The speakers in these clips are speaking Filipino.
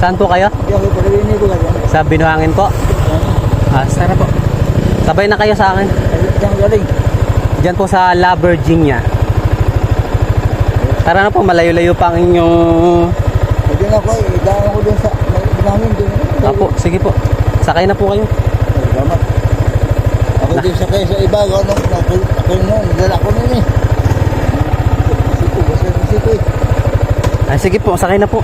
Saan po kayo? Sa Binuhangin po. Sana po. Sabay na kayo sa akin. Diyan po sa La Virginia. Tara na po, malayo-layo pa ang inyong... Diyan ako daan ako dun sa Binuhangin dun. Apo, sige po. Sakay na po kayo. Salamat. Ako din sakay sa iba, ako nagdala ko nun eh. Sito eh. Sige po, sakay na po.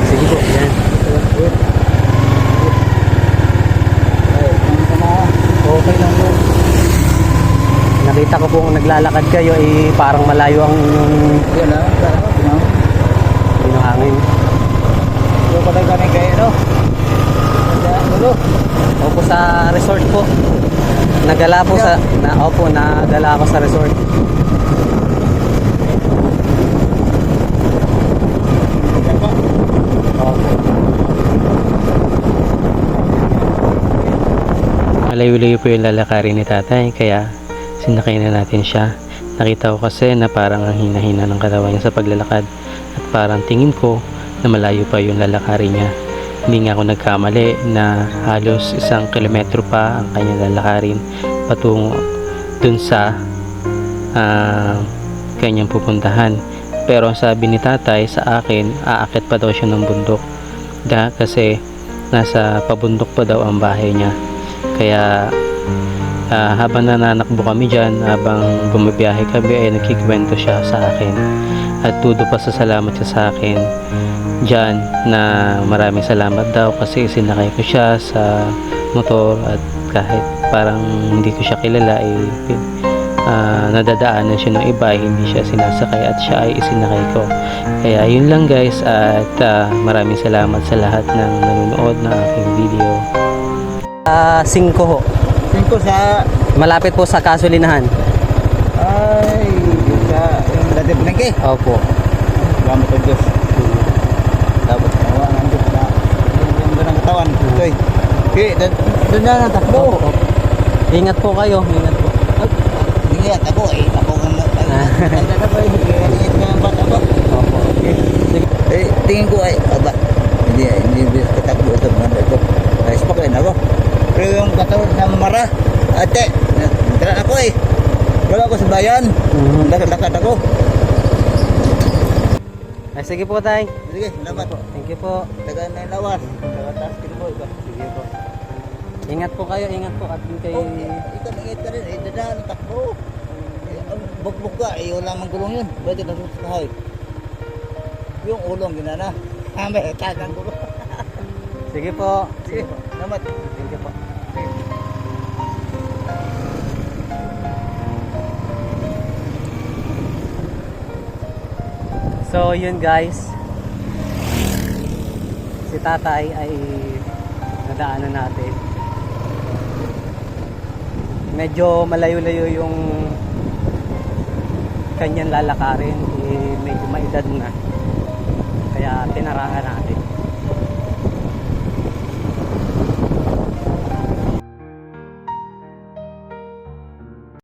Sige po, yan. Okay lang po. Nakita ko pong naglalakad kayo, parang malayo ang inyong Yan na, Binuhangin. Ito pa tayo kami kayo, no? Opo, sa resort po. Nagala po sa nadala ako sa resort. Opo. Malayo-layo po yung lalakarin ni tatay, kaya sinakay na natin siya. Nakita ko kasi na parang ang hina-hina ng katawan niya sa paglalakad at parang tingin ko na malayo pa yung lalakarin niya. Hindi nga ako nagkamali na halos 1 kilometro pa ang kanyang lalakarin patungo dun sa kanyang pupuntahan. Pero ang sabi ni tatay sa akin, aakyat pa daw siya ng bundok kasi nasa pabundok pa daw ang bahay niya. Kaya habang nananakbo kami dyan, habang bumabiyahe kami, ay nagkikwento siya sa akin at tudo pa sa salamat siya sa akin dyan, na maraming salamat daw kasi sinakay ko siya sa motor at kahit parang hindi ko siya kilala nadadaanan siya ng iba, hindi siya sinasakay at siya ay isinakay ko. Kaya yun lang guys, at maraming salamat sa lahat ng nanonood ng aking video. 5 ho. 5 sa... Malapit po sa kasulinahan. Ay, yung dati pinagke. Opo. Salamat sa Diyos. Dapat nawa ng Diyos na yung ganang katawan. Okay. Okay, doon na natakbo. Opo. Ingat po kayo, ingat po. Ingat ako eh. Ako ang tanda na ba eh. Ingat na ang bata ba? Opo. Sige. Tingin ko ay, hindi katakbo ito. Ito. Ayos pa kayo na ako. Pero yung katawan sa Mara, ate, nagtala ako eh. Wala ako sa bayan. Lakad ako. Sige po tay. Sige, salamat po. Thank you po. Tagaan na yung lawas. Tagas mo ito. Sige po. Ingat po kayo, ingat po at kay... Ikaw ingat ka rin, dadaan, takbo. Bugbog ka, wala mang gulong yun. Pwede ka susukahay. Yung ulong ginana. May tagang gulong. Sige po. Sige po, salamat. Thank you po. So yun guys, si tatay ay nadaanan natin. Medyo malayo-layo yung kanyang lalakarin, medyo maedad na, kaya tinarahan natin.